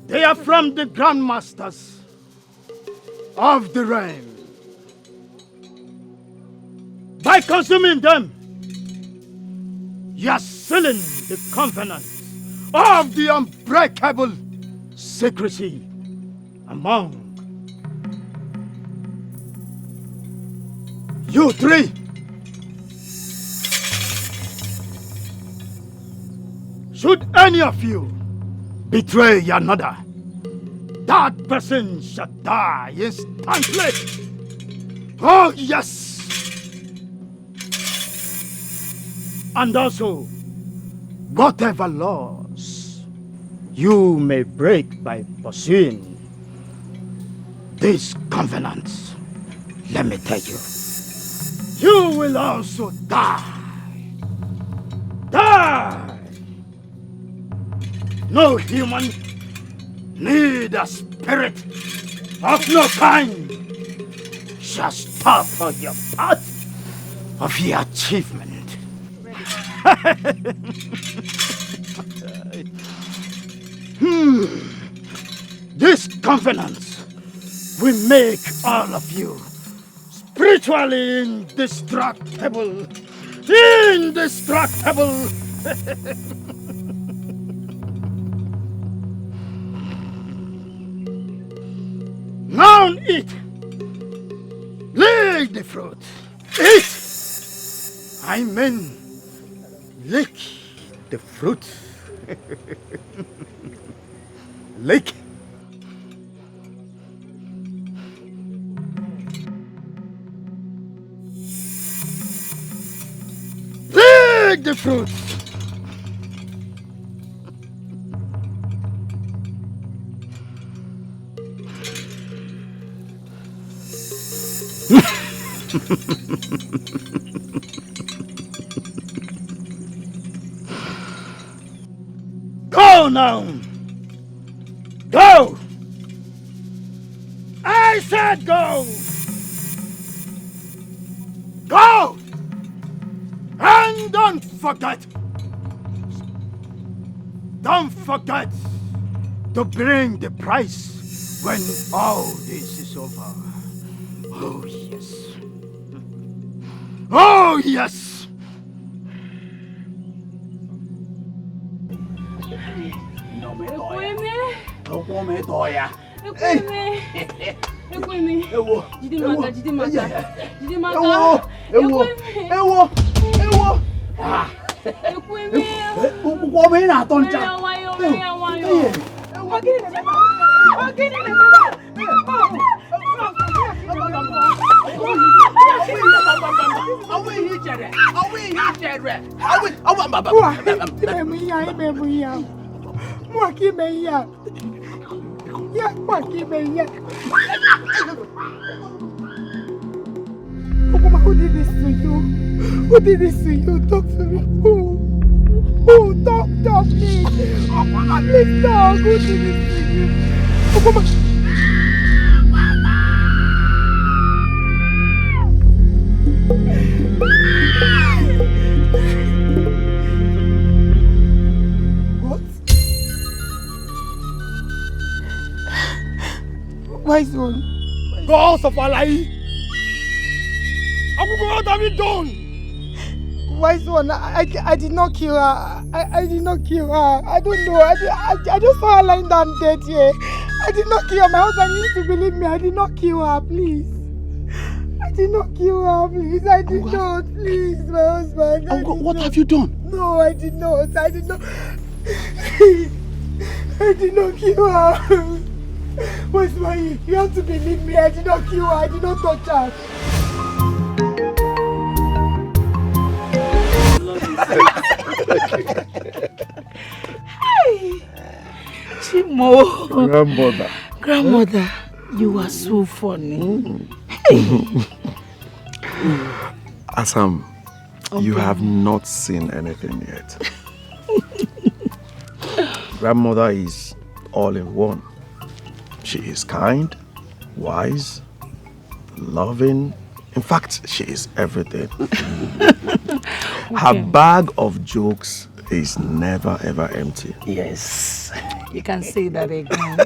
They are from the grandmasters of the realm. By consuming them, you are sealing the covenant of the unbreakable secrecy among you three. Should any of you betray another, that person shall die instantly. Oh yes! And also, whatever laws you may break by pursuing these covenants, let me tell you, you will also die. Die! No human need a spirit of no kind shall stop on your path of your achievement. This covenant will make all of you spiritually indestructible. Indestructible! Now eat! Lick the fruit! Eat! I mean, lick the fruit. Lick. Lick the fruit. Go now! Go! I said go! Go! And don't forget to bring the price when all this is over. Oh yes. Oh yes! Who did this to you? Who did this to you? Talk to me. Who? Talk to me. Oh, Mama, please talk. Who did this to you? Oh, Mama. What? Wise one. Gods of Allah. What have you done? Wise one, I did not kill her. I did not kill her. I don't know. I just saw her lying down dead here. I did not kill her. My husband needs to believe me. I did not kill her, please. I did not kill her, please. I did not. Please, my husband. What have you done? No, I did not. I did not. I did not kill her. Where's my? You have to believe me. I did not kill her. I did not touch her. Hey, Chimo. Grandmother, you are so funny. Hey. Asam, you have not seen anything yet. Grandmother is all in one. She is kind, wise, loving. In fact, she is everything. Her bag of jokes is never ever empty. Yes. You can say that again.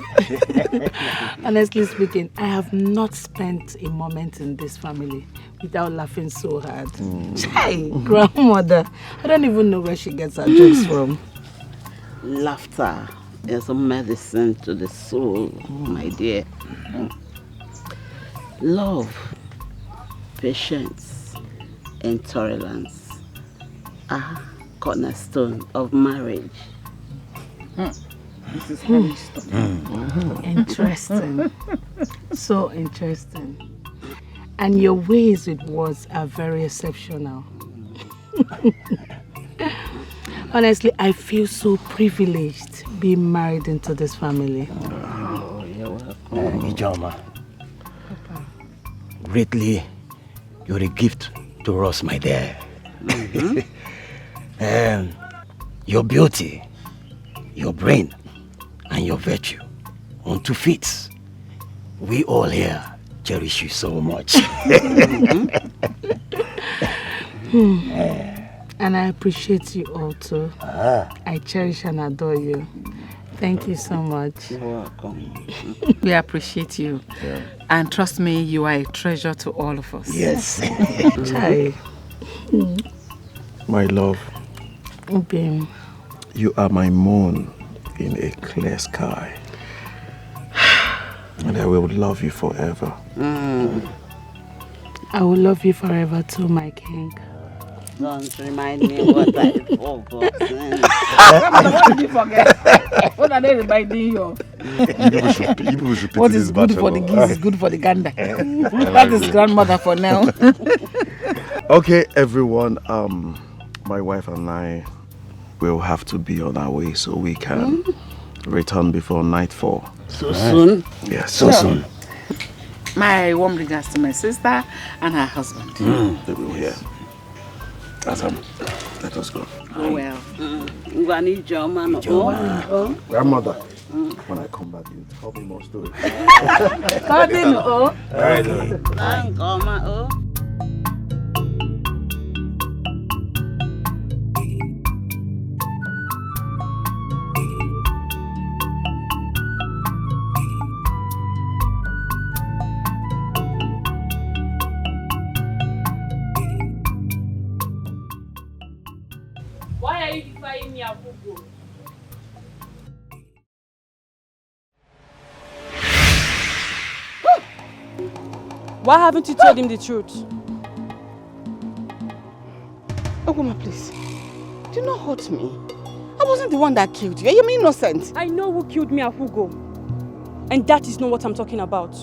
Honestly speaking, I have not spent a moment in this family without laughing so hard. Hey, grandmother, I don't even know where she gets her jokes from. Laughter is a medicine to the soul, my dear. Love, patience, and tolerance are cornerstone of marriage. This is Interesting. So interesting. And your ways with words are very exceptional. Honestly, I feel so privileged being married into this family. Oh, you're welcome. Ijoma. Greatly, you're a gift to us, my dear. Your beauty, your brain, and your virtue on 2 feet. We all here cherish you so much. And I appreciate you all too. I cherish and adore you. Thank you so much. You're welcome. We appreciate you. Yeah. And trust me, you are a treasure to all of us. Yes. Chai. My love, Obim. you are my moon in a clear sky. And I will love you forever. I will love you forever too, my king. Don't remind me what I forgot. What did you forget? What are they reminding you of? You should What is good for the geese is good for the gander. That is grandmother for now. Okay, everyone. My wife and I will have to be on our way so we can return before nightfall. So soon? Yes, So soon. My warm regards to my sister and her husband. They will hear. Let us go. Oh well. Grandmother, when I come back, you tell me more stories. Why are you defying me, Abugo? Why haven't you told him the truth? Oguma, please. Do not hurt me. I wasn't the one that killed you. You're innocent. I know who killed me, Abugo. And that is not what I'm talking about.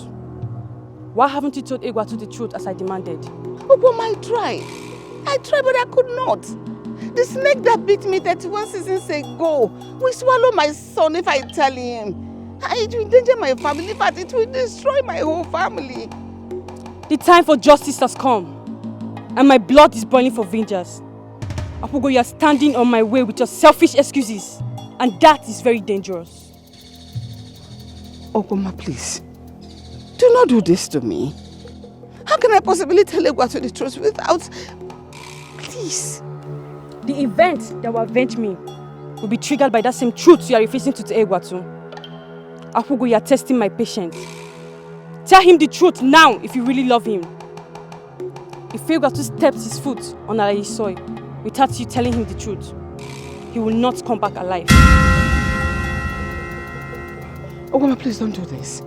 Why haven't you told Egwatu the truth as I demanded? Oguma, I tried. I tried, but I could not. The snake that bit me 31 seasons ago will swallow my son if I tell him. It will endanger my family. In fact, it will destroy my whole family. The time for justice has come. And my blood is boiling for vengeance. Apugo, you are standing on my way with your selfish excuses. And that is very dangerous. Oguma, please. Do not do this to me. How can I possibly tell Egwatu the truth without... Please. The event that will avenge me will be triggered by that same truth you are refusing to tell Egwatu. Apugo, you are testing my patience. Tell him the truth now if you really love him. If Egwatu steps his foot on Alayi's soil without you telling him the truth, he will not come back alive. Oguma, please don't do this.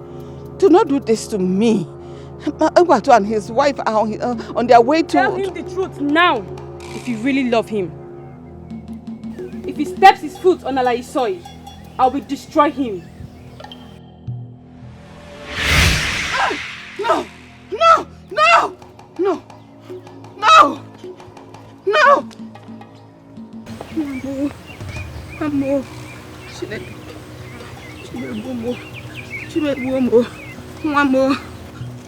Do not do this to me. Egwatu and his wife are on their way to... Tell him the truth now if you really love him. If he steps his foot on Alayi's soil, I will destroy him. No! No! No! No! No! No! Mamo. Chimebuomo. Mamo.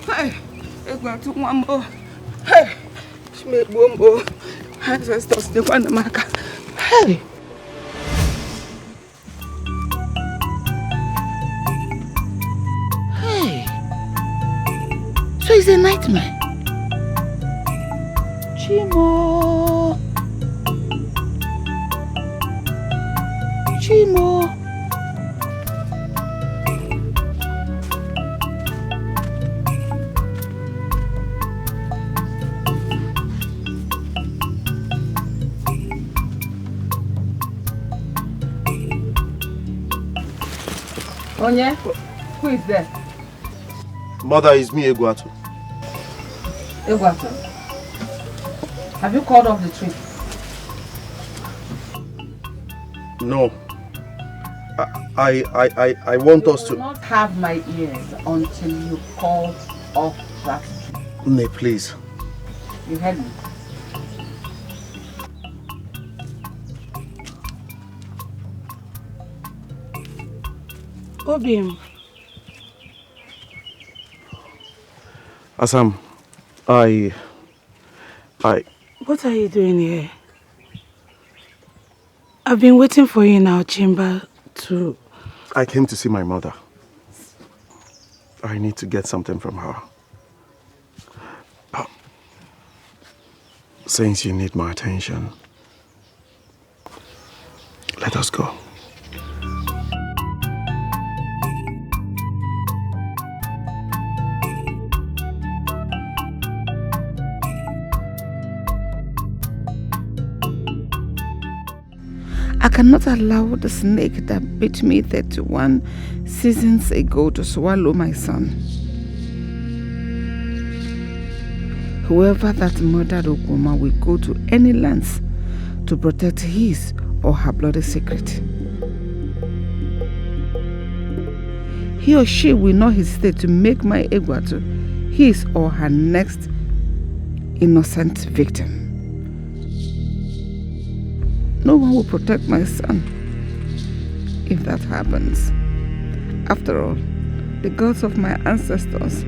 Hey! Egwatu mamo. Hey! Chimebuomo. Ancestors, the one Maka. Hey! So it's a nightmare. Chimo. Chimo. Onye? Who is there? Mother, is me, Egwatu. Egwatu. Have you called off the trip? No. I want us to... You will not have my ears until you call off that trip. Nay, please. You heard me? Obim. Asam, What are you doing here? I've been waiting for you in our chamber to... I came to see my mother. I need to get something from her. Since you need my attention, let us go. I cannot allow the snake that bit me 31 seasons ago to swallow my son. Whoever that murdered Okuma will go to any lengths to protect his or her bloody secret. He or she will not hesitate to make my Egwatu his or her next innocent victim. No one will protect my son if that happens. After all, the gods of my ancestors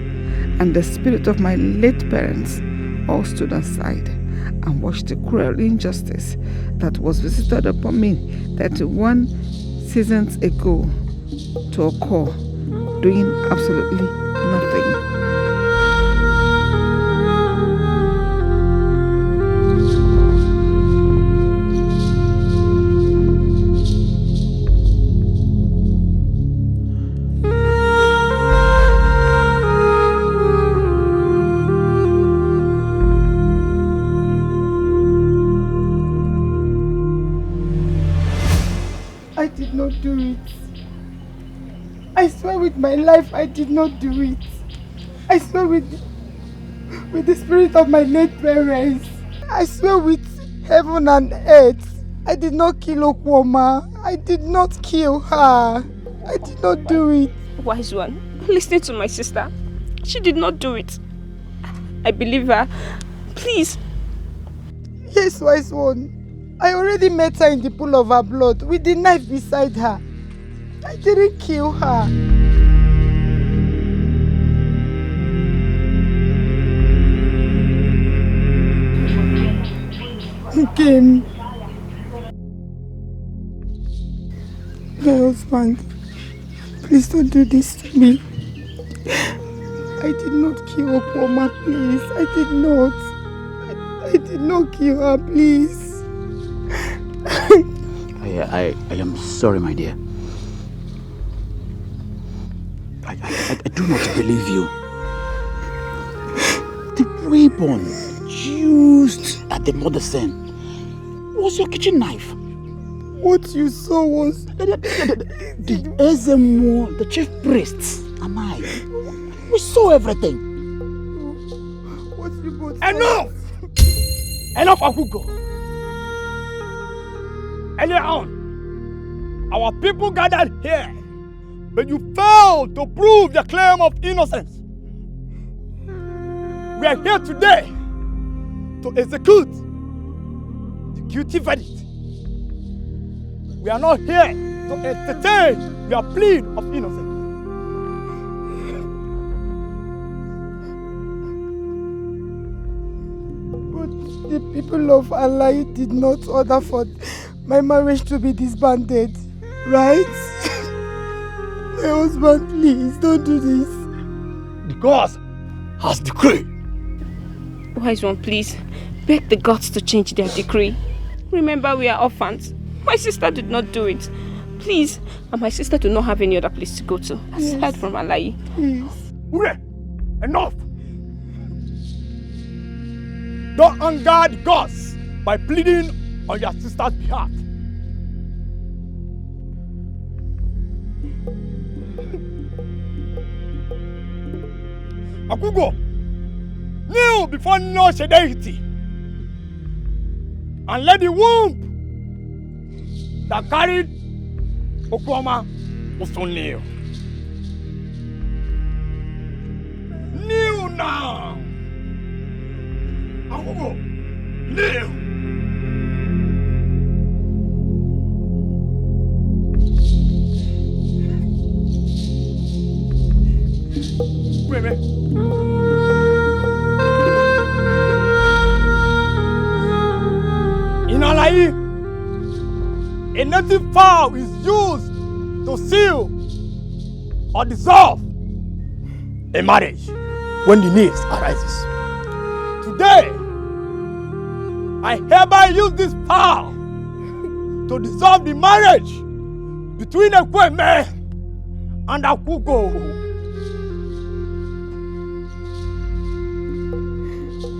and the spirit of my late parents all stood aside and watched the cruel injustice that was visited upon me 31 seasons ago to occur, doing absolutely nothing. Do it. I swear with my life I did not do it. I swear with the spirit of my late parents. I swear with heaven and earth. I did not kill Okwoma. I did not kill her. I did not do it. Wise one, listen to my sister. She did not do it. I believe her. Please. Yes, wise one. I already met her in the pool of her blood with the knife beside her. I didn't kill her. Kim. My husband, please don't do this to me. I did not kill Okwoma, please. I did not. I did not kill her, please. I am sorry, my dear. I do not believe you. The weapon used at the murder scene was your kitchen knife. What you saw was... The Ezemo, the chief priests, and I. We saw everything. What you both Enough! Enough, Akugo! Earlier on, our people gathered here, but you failed to prove the claim of innocence. We are here today to execute the guilty verdict. We are not here to entertain your plea of innocence. But the people of Allah did not order for my marriage to be disbanded, right? My husband, please, don't do this. The gods has decreed. Wise one, please. Beg the gods to change their decree. Remember, we are orphans. My sister did not do it. Please. And my sister do not have any other place to go to, aside from Alai. Please. Ure, enough! Don't anger the gods by pleading on your sister's behalf. Akugo, kneel before no deity and let the womb that carried Okwama also kneel. Kneel now. Akugo, kneel. Wait. In Alai, a native fowl is used to seal or dissolve a marriage when the need arises. Today, I hereby use this fowl to dissolve the marriage between Ekweme and Akugo.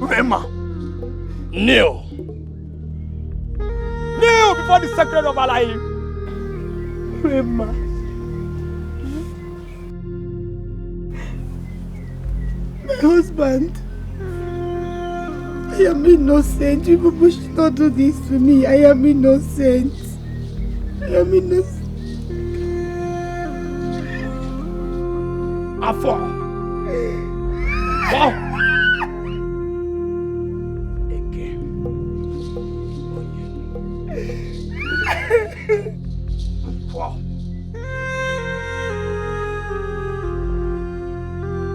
Rema, kneel. Kneel before the secret of Alai. Rema. My husband. I am innocent. You people should not do this to me. I am innocent. I am innocent. Afọ. Wow.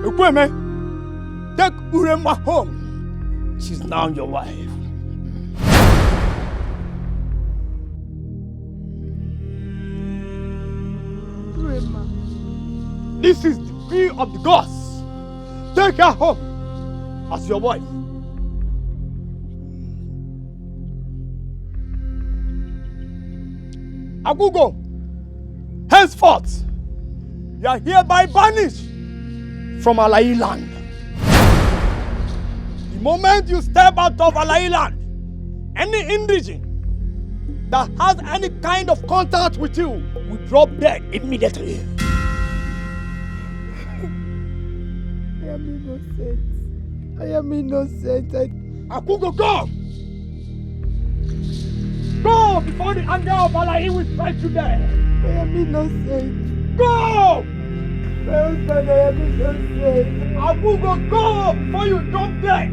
Ekweme, take Urema home. She's now your wife. Urema. This is the decree of the gods. Take her home as your wife. Akugo, henceforth, you are hereby banished from Alai land. The moment you step out of Alai land, any indigene that has any kind of contact with you will drop dead immediately. I am innocent. I am innocent. Akugo, go! Go before the anger of Alai will strike you dead. I am innocent. Go! My husband, I am innocent. Akugo, go before you drop dead.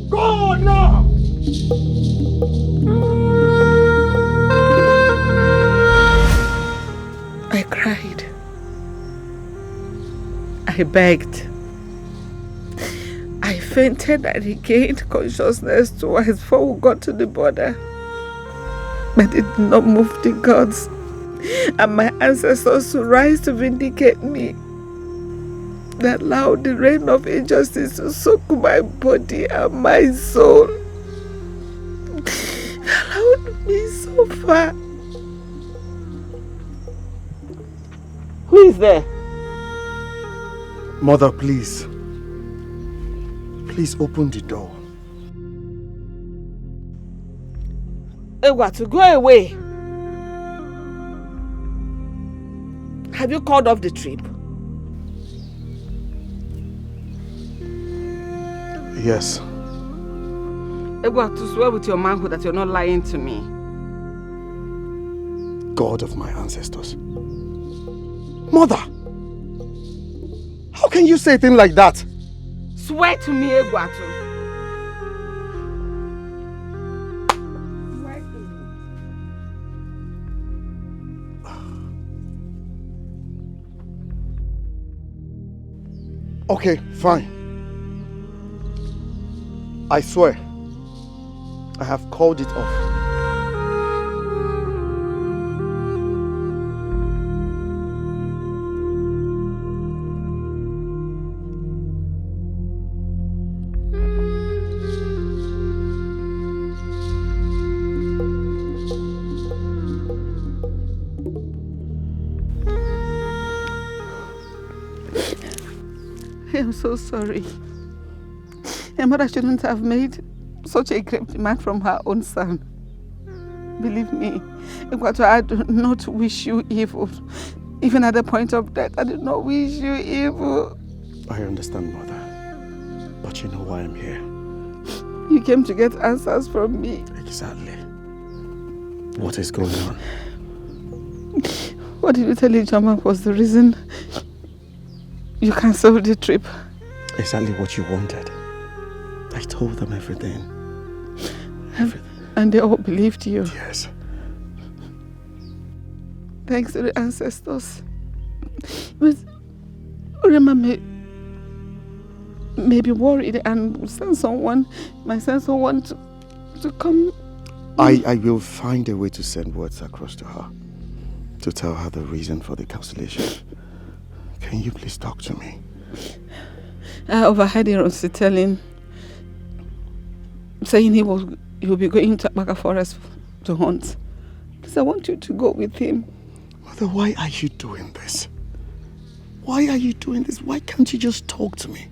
Go now! I cried. I begged. I fainted and regained consciousness twice before we got to the border. But it did not move the gods and my ancestors to rise to vindicate me. That allowed the reign of injustice to soak my body and my soul. That allowed me so far. Who is there? Mother, please. Please open the door. Egwatu, go away. Have you called off the trip? Yes. Egwatu, swear with your manhood that you're not lying to me. God of my ancestors. Mother! How can you say a thing like that? Swear to me, Egwatu. Swear to me. Okay, fine. I swear, I have called it off. I'm so sorry. A mother shouldn't have made such a grave demand from her own son. Believe me, Egwatu, I do not wish you evil. Even at the point of death, I do not wish you evil. I understand, Mother. But you know why I'm here. You came to get answers from me. Exactly. What is going on? What did you tell Ijoma was the reason you cancelled the trip? Exactly what you wanted. I told them everything. Everything. And they all believed you? Yes. Thanks to the ancestors. But Urema may be worried and might send someone to come. I will find a way to send words across to her. To tell her the reason for the cancellation. Can you please talk to me? I overheard Ironsi saying he will be going to Akbaka Forest to hunt. Please, I want you to go with him. Mother, why are you doing this? Why are you doing this? Why can't you just talk to me?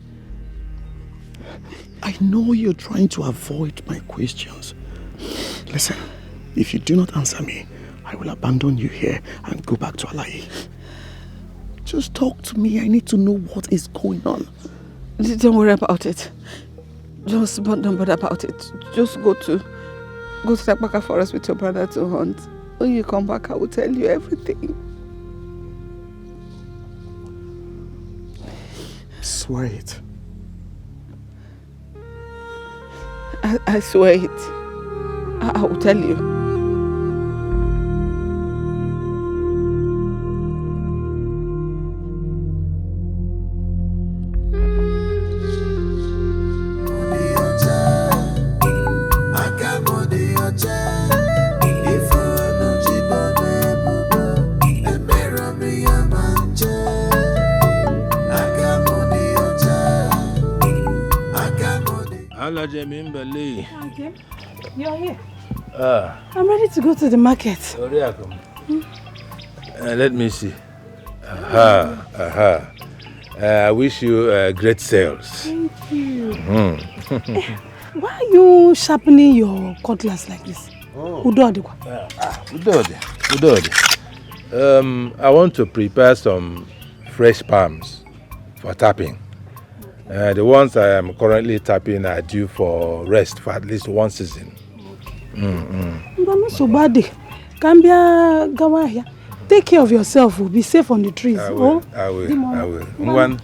I know you're trying to avoid my questions. Listen, if you do not answer me, I will abandon you here and go back to Alai. Just talk to me. I need to know what is going on. Don't worry about it. Don't bother about it. Just go to the Akbaka Forest with your brother to hunt. When you come back, I will tell you everything. Swear it. I swear it. I will tell you. Okay, you're here. I'm ready to go to the market. Let me see. I wish you great sales. Thank you. Why are you sharpening your cutlass like this? Udode. I want to prepare some fresh palms for tapping. The ones I am currently tapping are due for rest for at least one season. Take care of yourself. Be safe on the trees. I will. One.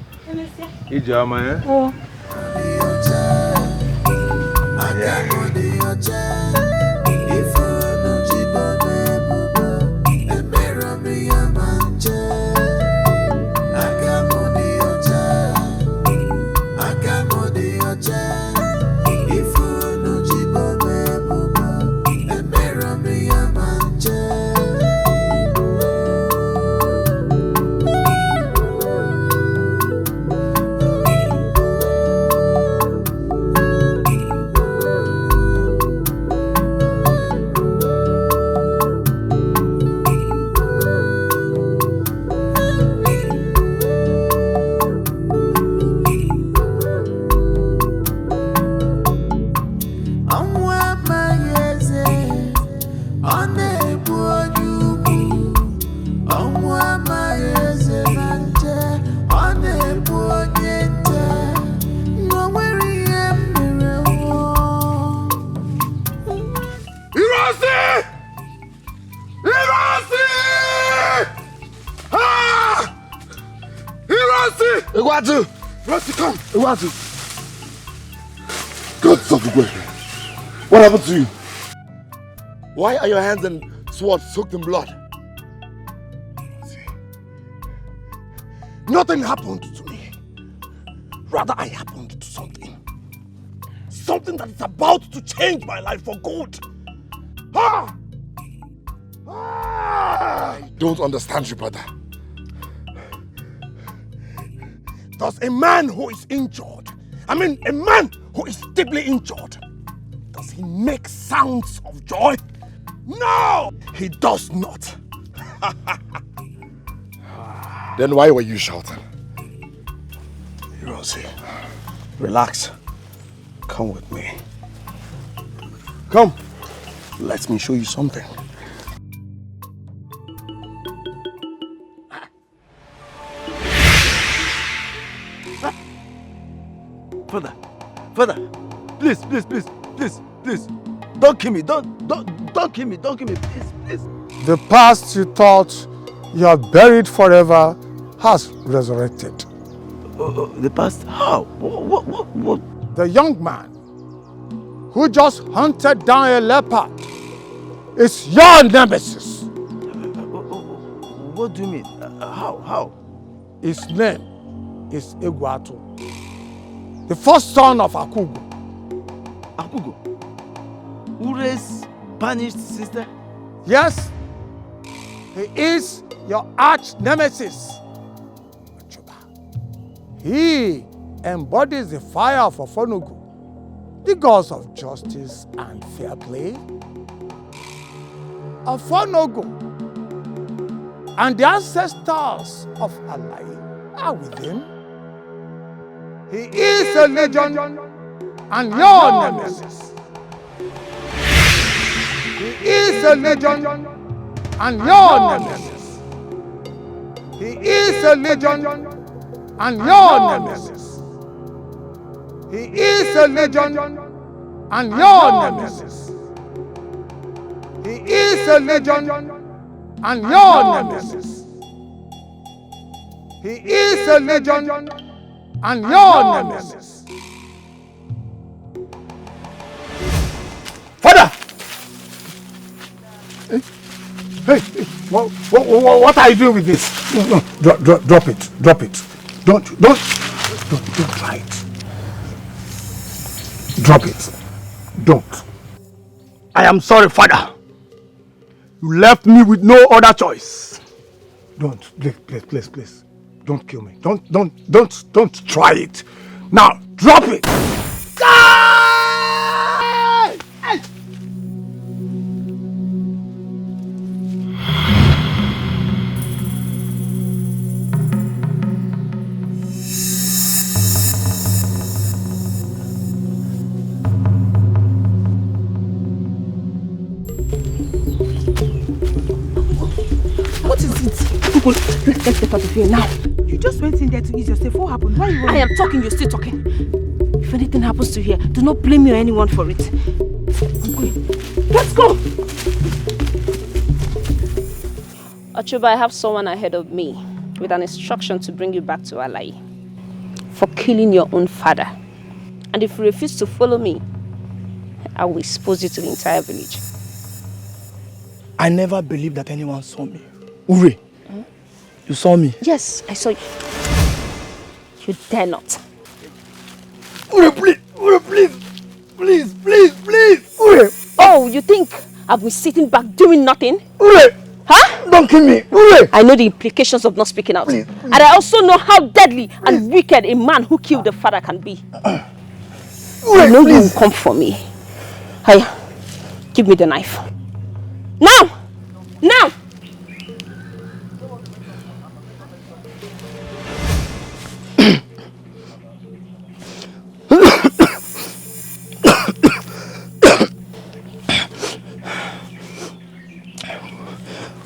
What happened to you? Why are your hands and swords soaked in blood? Nothing happened to me. Rather, I happened to something. Something that is about to change my life for good. I don't understand you, brother. Does a man who is injured, a man who is deeply injured, does he make sounds of joy? No, he does not. Then why were you shouting? Rosie, relax. Come with me. Come. Let me show you something. Father, please. Don't kill me, don't kill me, please. The past you thought you had buried forever has resurrected. The past? How? What? The young man who just hunted down a leopard is your nemesis. What do you mean? How? His name is Egwatu, the first son of Akugo. Akugo? Ure's banished sister? Yes, he is your arch nemesis. He embodies the fire of Ofonogu, the gods of justice and fair play. Ofonogu and the ancestors of Alai are with him. He is a legend and your nemesis. He is a legend and your nemesis. He is a legend and your nemesis. He is a legend and your nemesis. He is a legend and your nemesis. He is a legend and your nemesis. Father! Hey, what are you doing with this? No, drop it. Don't try it. Drop it. Don't. I am sorry, Father. You left me with no other choice. Don't, please. Don't kill me. Don't try it. Now, drop it. Let's get out of here now. You just went in there to ease yourself. What happened? Why are you running? I am talking, you're still talking. If anything happens to here, do not blame me or anyone for it. I'm going. Let's go! Achuba, I have someone ahead of me with an instruction to bring you back to Alai for killing your own father. And if you refuse to follow me, I will expose you to the entire village. I never believed that anyone saw me. Ure, you saw me? Yes, I saw you. You dare not. Ure, please! Ure! Oh, you think I've been sitting back doing nothing? Ure! Huh? Don't kill me! Ure! I know the implications of not speaking out. Please. And I also know how deadly and wicked a man who killed the father can be. Ure, I know you will please. come for me. Hey, give me the knife. Now! Now!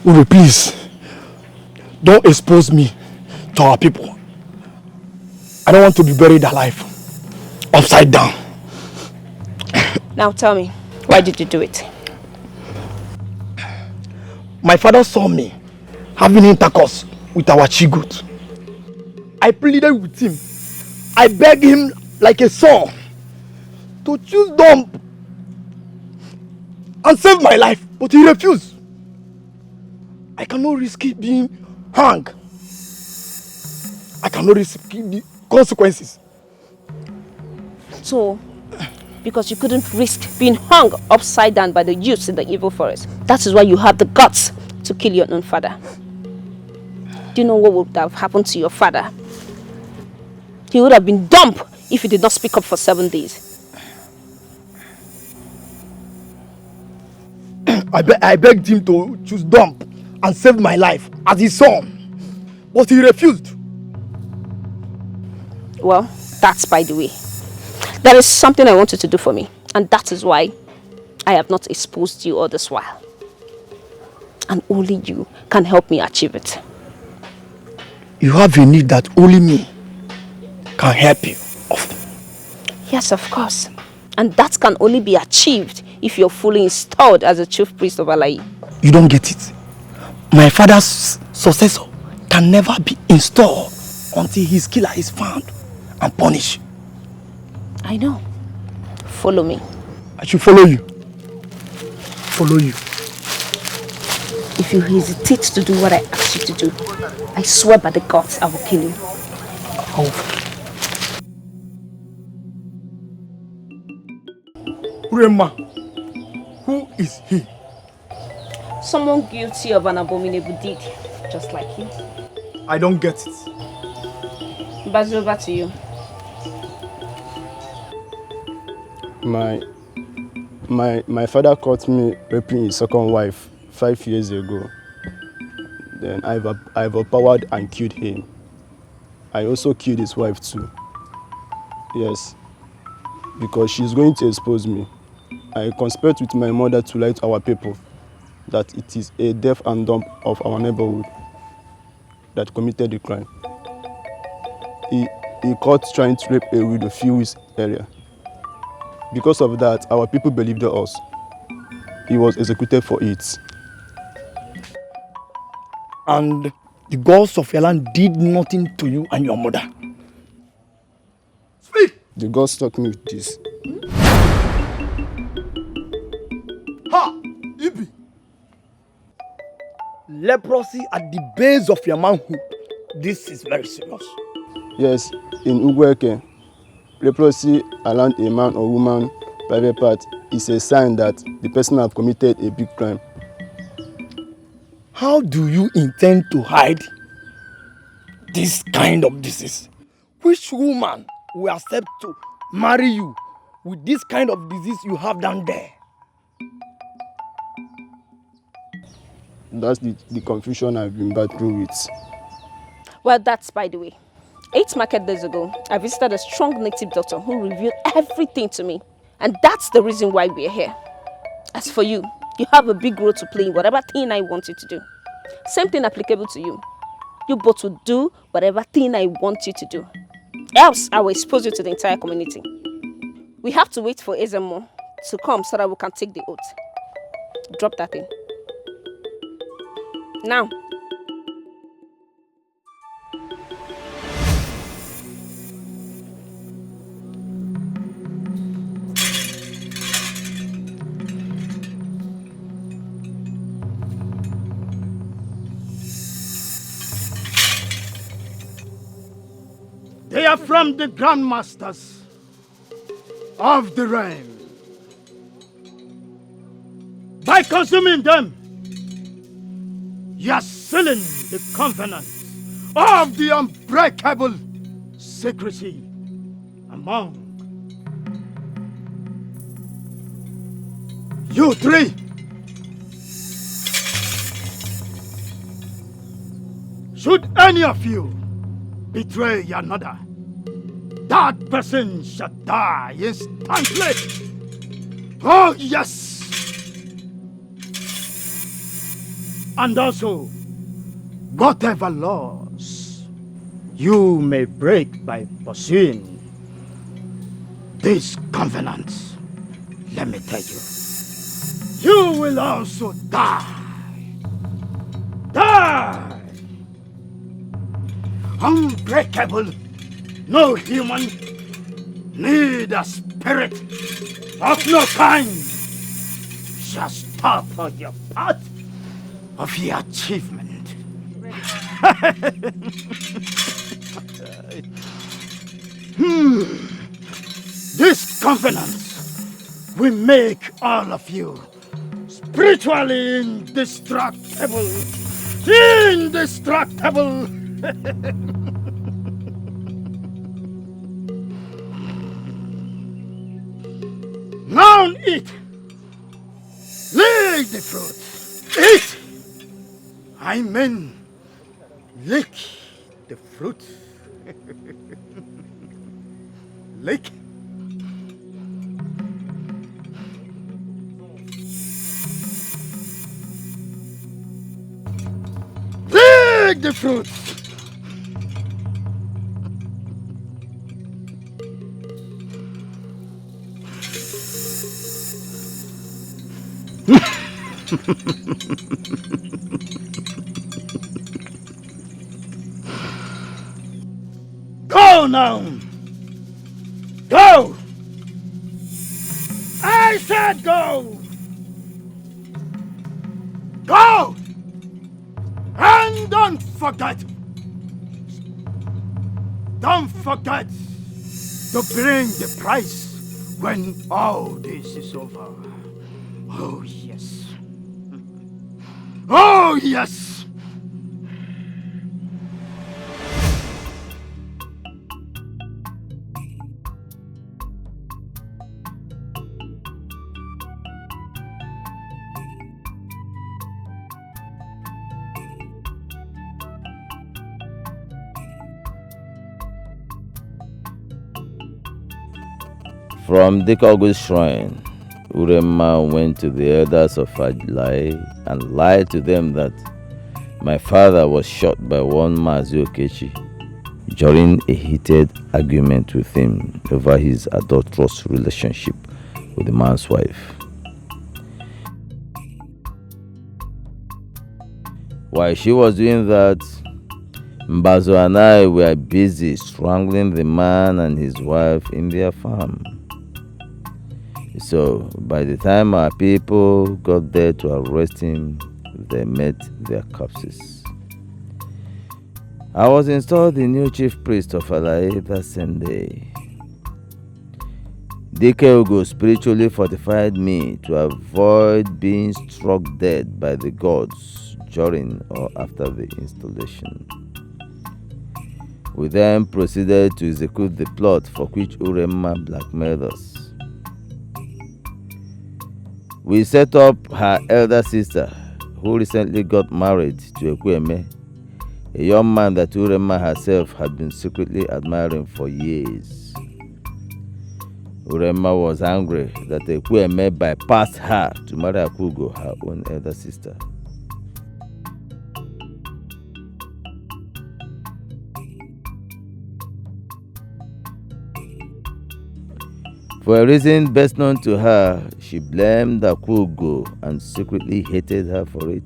Ure, please, don't expose me to our people. I don't want to be buried alive, upside down. Now tell me, why did you do it? My father saw me having intercourse with our chigoot. I pleaded with him. I begged him like a son to choose dump and save my life, but he refused. I cannot risk it being hung. I cannot risk the consequences. So, because you couldn't risk being hung upside down by the youths in the evil forest, that is why you had the guts to kill your own father. Do you know what would have happened to your father? He would have been dumped if he did not speak up for 7 days. I begged him to choose dump and save my life as his son, but he refused. Well, that's by the way. There is something I want you to do for me, and that is why I have not exposed you all this while. And only you can help me achieve it. You have a need that only me can help you. Yes, of course. And that can only be achieved if you're fully installed as a chief priest of Alayi. You don't get it. My father's successor can never be installed until his killer is found and punished. I know. Follow me. I should follow you. Follow you. If you hesitate to do what I ask you to do, I swear by the gods I will kill you. Urema, who is he? Someone guilty of an abominable deed, just like you. I don't get it. Basil, over to you. My father caught me raping his second wife 5 years ago. Then I've overpowered and killed him. I also killed his wife too. Yes, because she's going to expose me. I conspired with my mother to lie to our people that it is a deaf and dumb of our neighborhood that committed the crime. He caught trying to rape a widow few weeks earlier. Because of that, our people believed us. He was executed for it. And the gods of your land did nothing to you and your mother. Speak! The gods struck me with this. Ha! Ibi! Leprosy at the base of your manhood. This is very serious. Yes, in Ugweke, leprosy around a man or woman private part is a sign that the person has committed a big crime. How do you intend to hide this kind of disease? Which woman will accept to marry you with this kind of disease you have down there? That's the confusion I've been battling with. Well, that's by the way. 8 market days ago, I visited a strong native doctor who revealed everything to me. And that's the reason why we're here. As for you, you have a big role to play in whatever thing I want you to do. Same thing applicable to you. You both will do whatever thing I want you to do. Else, I will expose you to the entire community. We have to wait for Ezemo to come so that we can take the oath. Drop that thing. Now. They are from the grandmasters of the realm. By consuming them, you are sealing the covenant of the unbreakable secrecy among you three. Should any of you betray another, that person shall die instantly. Oh, yes. And also, whatever laws you may break by pursuing these covenants, let me tell you, you will also die. Die! Unbreakable, no human, neither spirit of no kind shall stop on your path of your achievement. This covenant will make all of you spiritually indestructible. Indestructible! Now eat! Lick the fruit! Eat! I mean, lick the fruit. Lick. Take the fruit. Go now! Go! I said go! Go! And don't forget to bring the price when all this is over. Oh, yes. Oh, yes! From Dikeh's shrine, Uremma went to the elders of Ajlai and lied to them that my father was shot by one Mazi Okechi during a heated argument with him over his adulterous relationship with the man's wife. While she was doing that, Mbazo and I were busy strangling the man and his wife in their farm. So, by the time our people got there to arrest him, they met their corpses. I was installed the new chief priest of Alai that same day. Dikeh spiritually fortified me to avoid being struck dead by the gods during or after the installation. We then proceeded to execute the plot for which Uremma blackmailed us. We set up her elder sister, who recently got married to Ekweme, a young man that Uremma herself had been secretly admiring for years. Uremma was angry that Ekweme bypassed her to marry Akugo, her own elder sister. For a reason best known to her, she blamed Akugo and secretly hated her for it.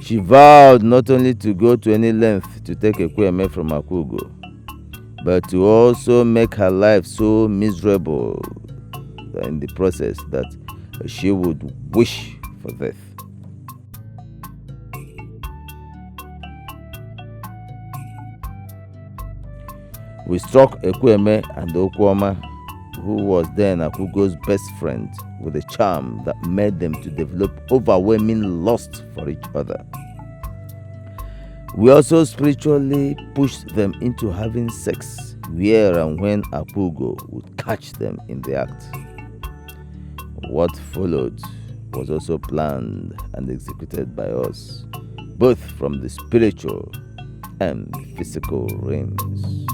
She vowed not only to go to any length to take Ekweme from Akugo, but to also make her life so miserable in the process that she would wish for death. We struck Ekweme and Okwoma, who was then Akugo's best friend, with a charm that made them to develop overwhelming lust for each other. We also spiritually pushed them into having sex where and when Akugo would catch them in the act. What followed was also planned and executed by us, both from the spiritual and physical realms.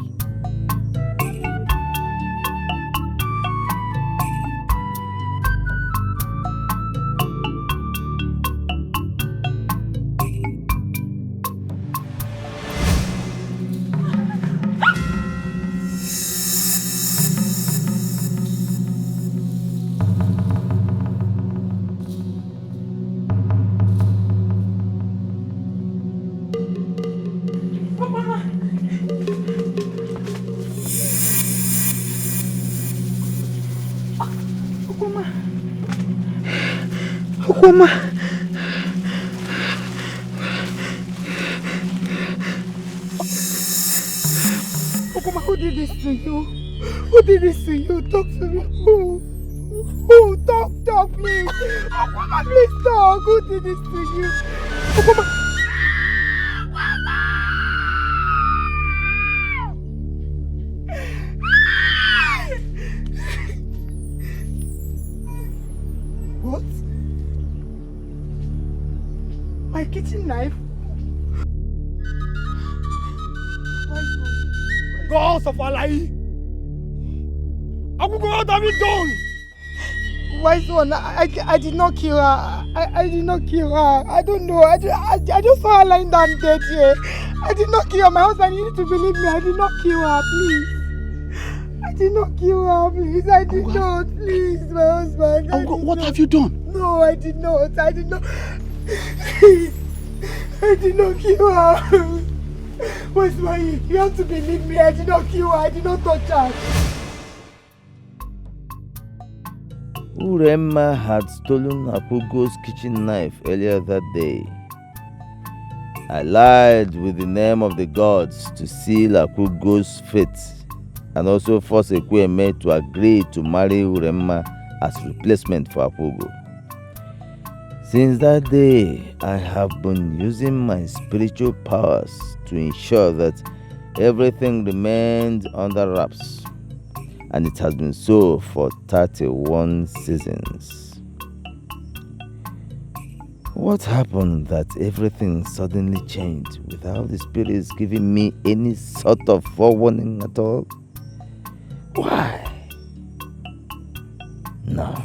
Okoma. Okoma, who did this to you? Who did this to you? Talk to me. Who? Talk, please. Okoma, please talk. Who did this to you? Okoma. What? My kitchen knife? Gods of Alai! Akugo, what have you done? Why so? I did not kill her. I did not kill her. I don't know. I just saw her lying down dead here. I did not kill her. My husband, you need to believe me. I did not kill her, please. I did not kill her, please. I did not. Please, my husband. What have you done? No, I did not. I did not. I did not kill her. Where's my? You have to believe me. I did not kill her. I did not touch her. Uremma had stolen Akugo's kitchen knife earlier that day. I lied with the name of the gods to seal Akugo's fate and also force Ekweme to agree to marry Uremma as replacement for Akugo. Since that day, I have been using my spiritual powers to ensure that everything remained under wraps. And it has been so for 31 seasons. What happened that everything suddenly changed without the spirits giving me any sort of forewarning at all? Why? No.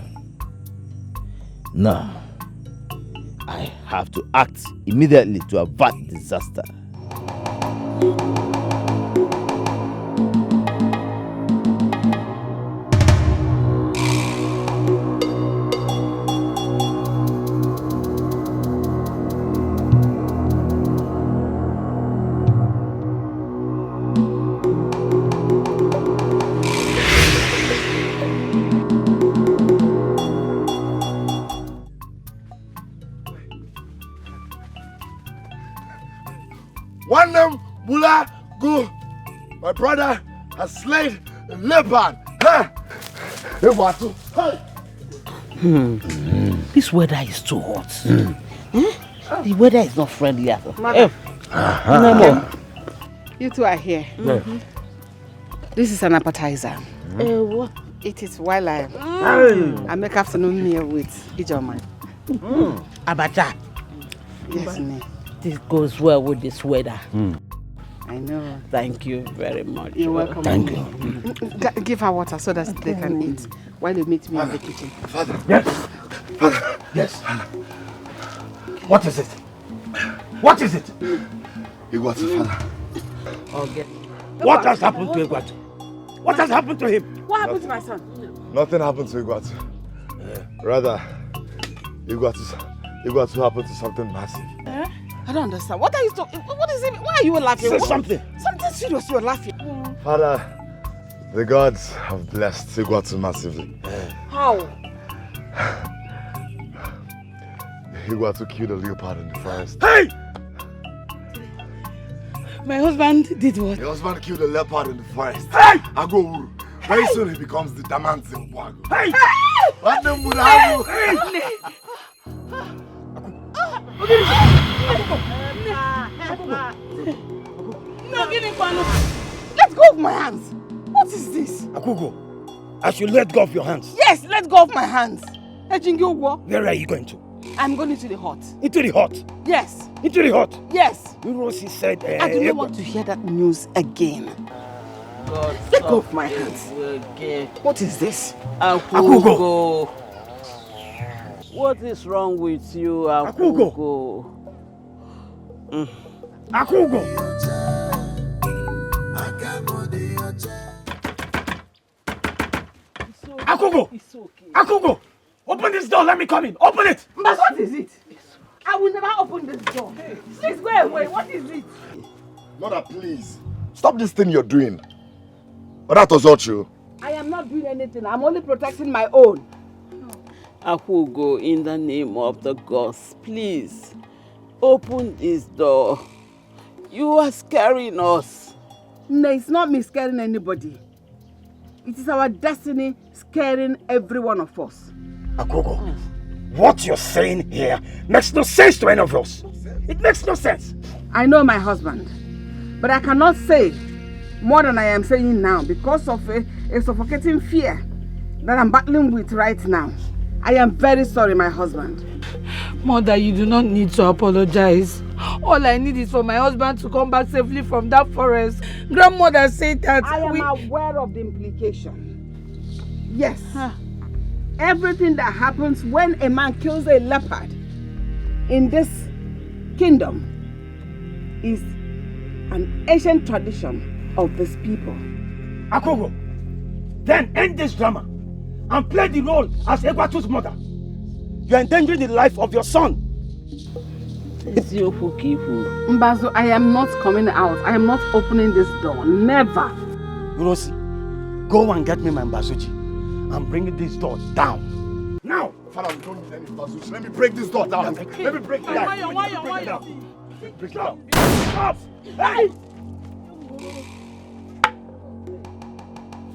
I have to act immediately to avert disaster. One name, Bula, go. My brother has slain a leopard. This weather is too hot. The weather is not friendly at all. Mother. No. You two are here. This is an appetizer. What? Eat it while I make afternoon meal with Ijoma. Abacha. Yes, ma'am. This goes well with this weather. I know. Thank you very much. You're welcome. Thank you. Give her water so that they can eat while you meet me in the kitchen. Father. Yes. Father. Yes. What is it? What is it? Igwatu, father. Okay. What has happened to Igwatu? What has happened to him? What happened to my son? Nothing happened to Igwatu. Rather, Igwatu happened to something massive. I don't understand. What are you talking? What is it? Why are you laughing? Say something. Something serious. You're laughing. Father, the gods have blessed Igwatu massively. How? Igwatu killed a leopard in the forest. Hey! My husband did what? Your husband killed a leopard in the forest. Hey! Ago. Very soon he becomes the Damantin Wago. Hey! What the Mudago? Let go of my hands. What is this? Akugo, I should let go of your hands. Yes, let go of my hands. Where are you going to? I'm going into the hut. Into the hut? Yes. Into the hut? Yes. Rosie said... I do not want to hear that news again. Let go of my hands. What is this? Akugo. What is wrong with you, Akugo? Akugo! Akugo! It's okay. Akugo! Open this door, let me come in. Open it! But what is it? I will never open this door. Please go away. What is it? Mother, please. Stop this thing you're doing. But that was not you. I am not doing anything. I'm only protecting my own. Akugo, in the name of the gods, please open this door. You are scaring us. No, it's not me scaring anybody. It is our destiny scaring every one of us. Akugo, what you're saying here makes no sense to any of us. It makes no sense. I know my husband, but I cannot say more than I am saying now because of a suffocating fear that I'm battling with right now. I am very sorry, my husband. Mother, you do not need to apologize. All I need is for my husband to come back safely from that forest. Grandmother said that I am aware of the implication. Yes. everything that happens when a man kills a leopard in this kingdom is an ancient tradition of this people. Akogo, then end this drama and play the role as Egwatu's mother. You are endangering the life of your son. Mbazo, I am not coming out. I am not opening this door. Never. Rosi, go and get me my Mbazuchi and bring this door down. Now! Father, we don't need any Mbazuchi. Let me break this door down. Let me break it down. Break it down. Stop! Hey!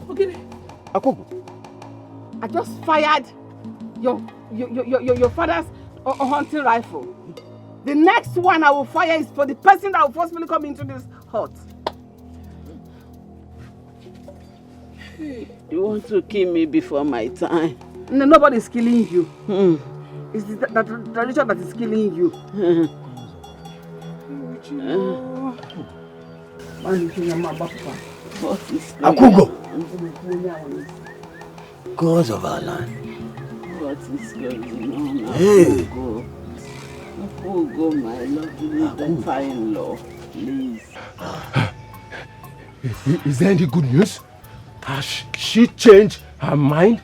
Okay. Akogo, I just fired your father's hunting rifle. The next one I will fire is for the person that will forcefully come into this hut. You want to kill me before my time? No, nobody's killing you. It's the tradition that is killing you. Akogo! Gods of our land. What is going on? Hey! Akogo, my lovely daughter-in-law, please. Is there any good news? Has she changed her mind?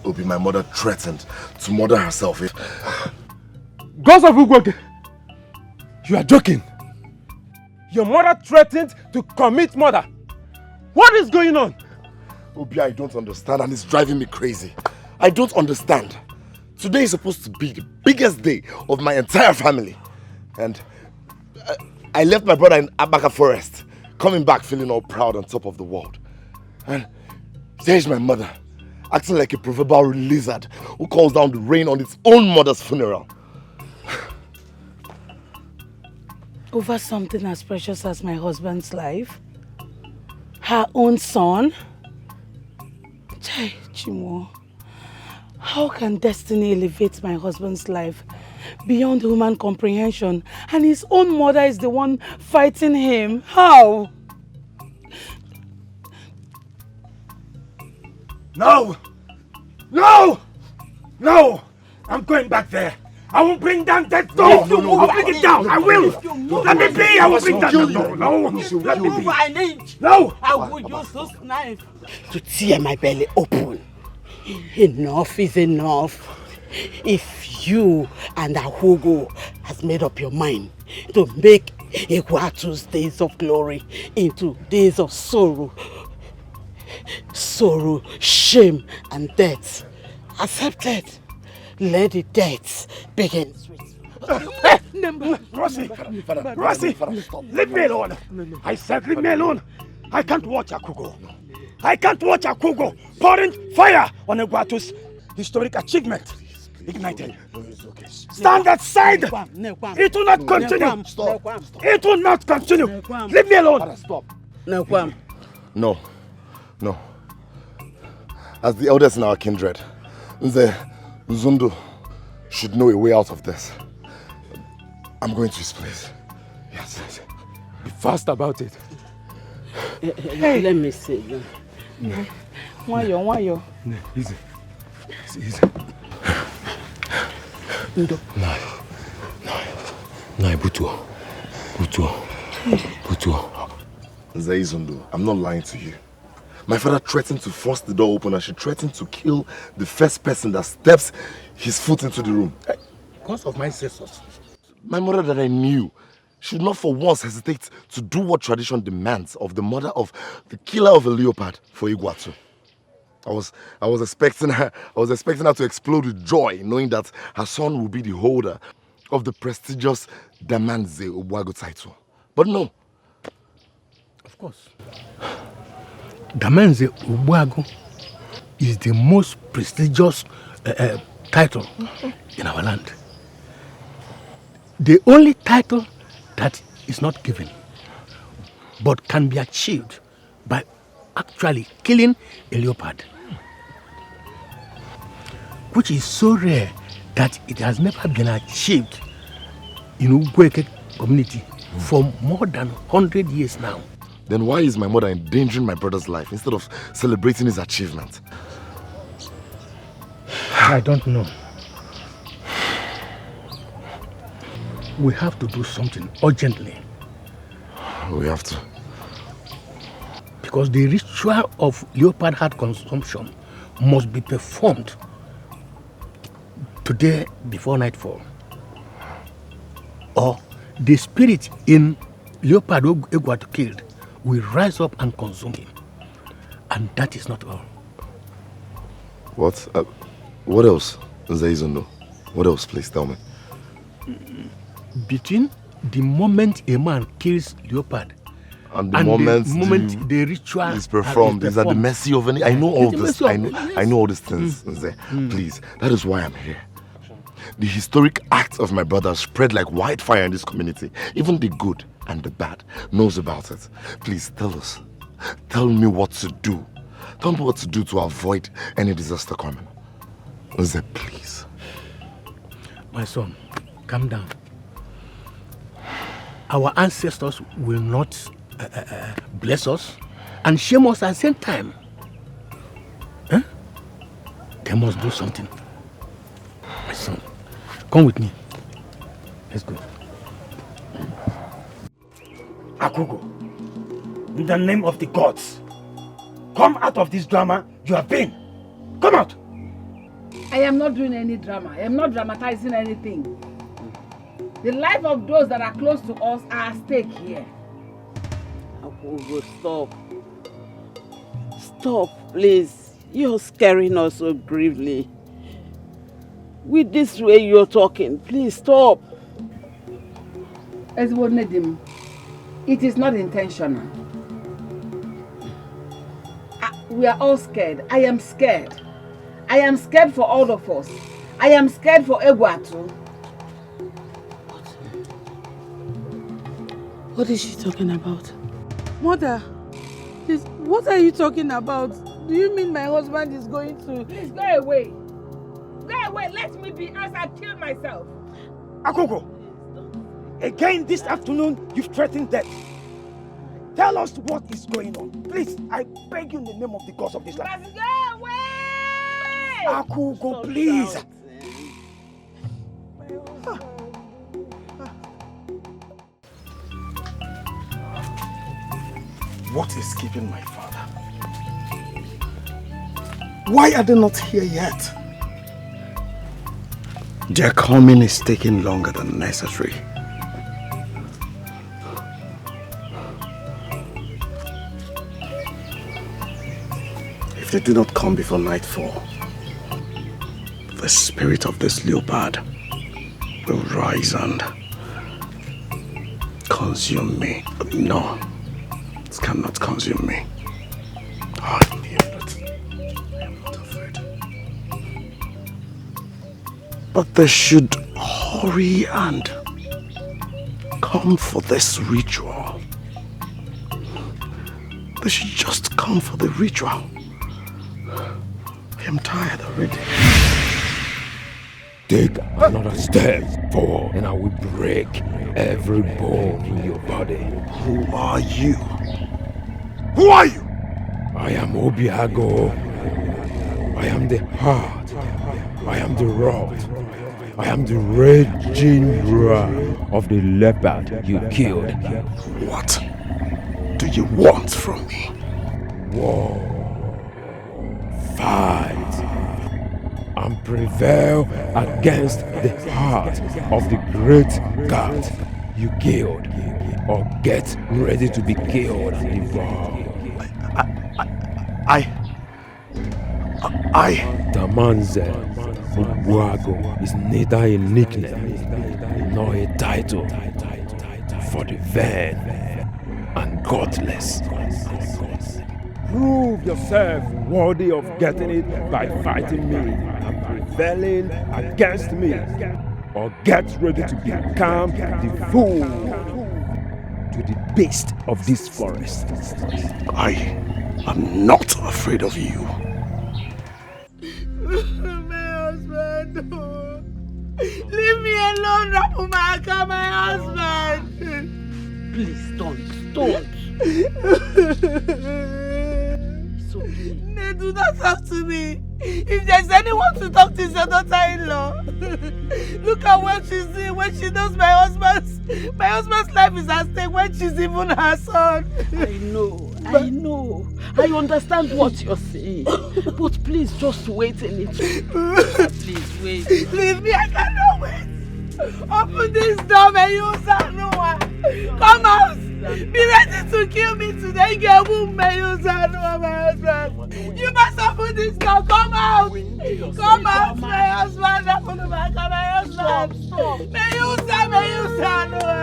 Obi, my mother threatened to murder herself. Gods of Ugwoke, you are joking. Your mother threatened to commit murder. What is going on? Obi, I don't understand and it's driving me crazy. I don't understand. Today is supposed to be the biggest day of my entire family. And I left my brother in Abaka Forest, coming back feeling all proud on top of the world. And there's my mother, acting like a proverbial lizard who calls down the rain on its own mother's funeral. Over something as precious as my husband's life? Her own son? Chimo, how can destiny elevate my husband's life beyond human comprehension and his own mother is the one fighting him? How? No! No! No! I'm going back there. I will bring down that door. No, I'll bring it down. I will. Let me be. I will bring down the door. No. Let me Move be. an inch. No. I will use this knife to tear my belly open. Enough is enough. If you and Ahugo has made up your mind to make Egwatu's days of glory into days of sorrow, shame, and death, accept it. Let the death begin. Rossi! Rossi! Leave me alone! I said leave me alone! I can't watch Akogo. I can't watch Akogo pouring fire on Egwatu's historic achievement. Ignited. Stand aside! It will not continue! Stop! It will not continue! Leave me alone! Stop! No. No. As the eldest in our kindred, the Zundu should know a way out of this. I'm going to his place. Yes. Be fast about it. Let me see. Wayo. Easy. No, Butuo. Zaizundu, I'm not lying to you. My father threatened to force the door open and she threatened to kill the first person that steps his foot into the room. Because of my sisters. My mother that I knew should not for once hesitate to do what tradition demands of the mother of the killer of a leopard for Egwatu. I was expecting her to explode with joy, knowing that her son will be the holder of the prestigious Damanze Obwago title. But no. Of course. Damanze Obwago is the most prestigious title in our land. The only title that is not given but can be achieved by actually killing a leopard, which is so rare that it has never been achieved in Ugweke community for more than 100 years now. Then why is my mother endangering my brother's life instead of celebrating his achievement? I don't know. We have to do something urgently. We have to. Because the ritual of leopard heart consumption must be performed today before nightfall. Or the spirit in leopard Egwatu killed will rise up and consume him. And that is not all. What else? Zaizundo? What else, please tell me? Between the moment a man kills leopard and the moment the ritual is performed, is at the mercy of any. I know all this. I know all these things. Please, that is why I'm here. The historic acts of my brother spread like wildfire in this community. Even the good and the bad knows about it. Please tell us. Tell me what to do. Tell me what to do to avoid any disaster coming. Nze, please. My son, calm down. Our ancestors will not bless us and shame us at the same time. Huh? They must do something. My son, come with me. Let's go. Akugo, in the name of the gods, come out of this drama you have been. Come out. I am not doing any drama. I am not dramatizing anything. The life of those that are close to us are at stake here. Akugo, stop. Stop, please. You're scaring us so gravely. With this way you're talking, please stop. Ezwonedim, it is not intentional. We are all scared. I am scared. I am scared for all of us. I am scared for Egwatu. What is she talking about? Mother, please, what are you talking about? Do you mean my husband is going to... Please go away. Go away. Let me be as I kill myself. Akugo, again this afternoon you've threatened death. Tell us what is going on. Please, I beg you in the name of the gods of this land. Let's go away! Akugo, please. What is keeping my father? Why are they not here yet? Their coming is taking longer than necessary. If they do not come before nightfall, the spirit of this leopard will rise and consume me. No, it cannot consume me. I am not afraid. But they should hurry and come for this ritual. They should just come for the ritual. I am tired already. Take another step forward and I will break every bone in your body. Who are you? Who are you? I am Obiago. I am the heart. I am the rod. I am the raging roar of the leopard you killed. What do you want from me? War. Fight. And prevail against the heart of the great god you killed, or get ready to be killed and devoured. Damanze Ubuago is neither a nickname nor a title for the vain and godless. Prove yourself worthy of getting it by fighting me and prevailing against me, or get ready to become the fool to the beast of this forest. I am not afraid of you. My husband, leave me alone, Rapumaka, my husband. Please don't. It's okay. They do not talk to me. If there's anyone to talk to, is your daughter-in-law. Look at what she's doing when she knows my husband's life is at stake when she's even her son. I know. I understand what you're saying. But please just wait a little. Please wait. Leave me, I cannot wait. Open this door, Mayusa Noah. Come out. Be ready to kill me today. Get womb, Mayusa Noah, my husband. You must open this door. Come out. Come out, my husband. Open the back of my husband. Stop. Mayusa Noah.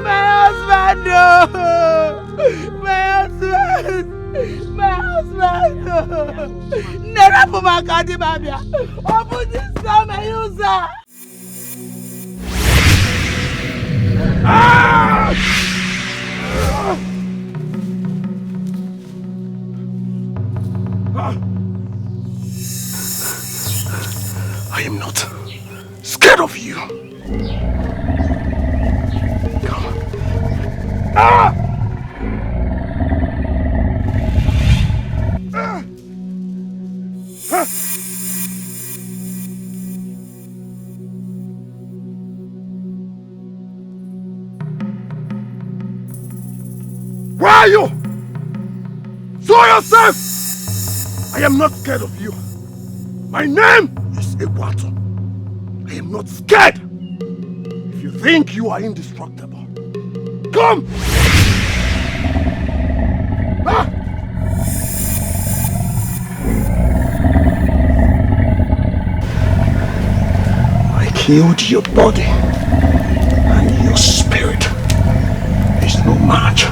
My husband, no. My husband. My husband, no. Never put my card in my bia. Open this door, Mayusa. Ah! I am not scared of you. Come. Ah! Ah! Ah! Where are you? Show yourself! I am not scared of you. My name is Egwato. I am not scared. If you think you are indestructible, come! Ah! I killed your body, and your spirit is no match.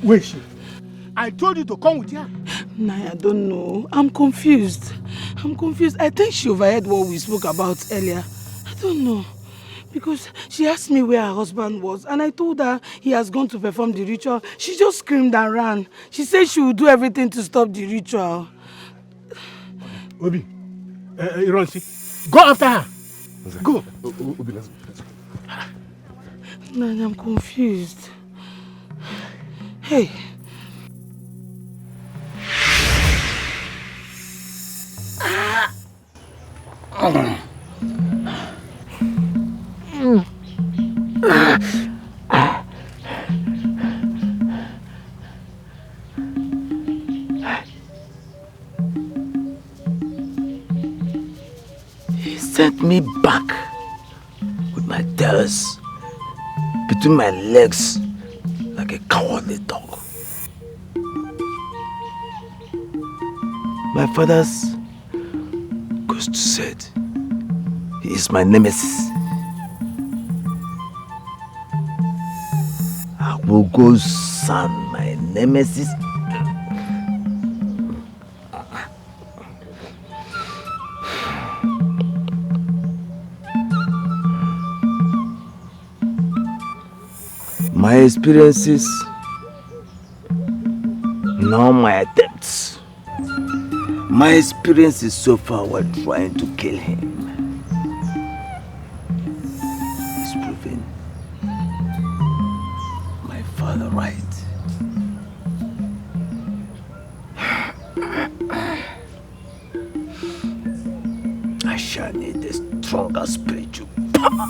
Where is she? I told you to come with her. Nah, I don't know. I'm confused. I think she overheard what we spoke about earlier. I don't know. Because she asked me where her husband was and I told her he has gone to perform the ritual. She just screamed and ran. She said she would do everything to stop the ritual. Obi, Ironsi, go after her. Go. Obi, let's go. Nah, I'm confused. Hey. He sent me back with my tails between my legs like a cowardly dog. My father's ghost said he is my nemesis. Akugo's son, my nemesis. My experiences, now my attempts. My experiences so far were trying to kill him. He's proven my father right. I shall need a stronger spiritual power.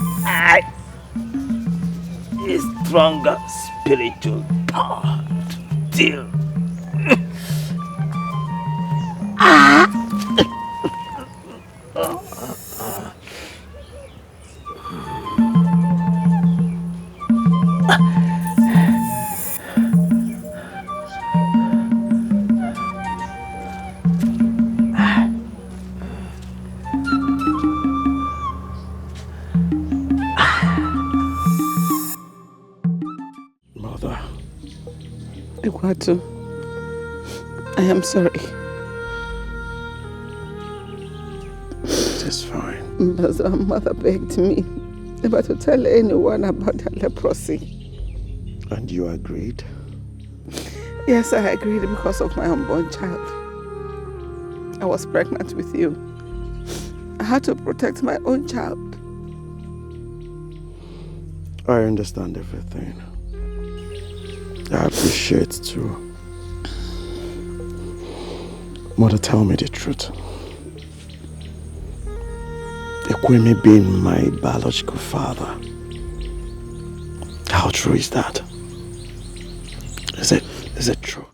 A stronger spiritual power to deal. Egwatu, I am sorry. It's fine. But our mother begged me never to tell anyone about her leprosy. And you agreed? Yes, I agreed because of my unborn child. I was pregnant with you. I had to protect my own child. I understand everything. I appreciate too. Mother, tell me the truth. Ekweme being my biological father, how true is that? Is it true?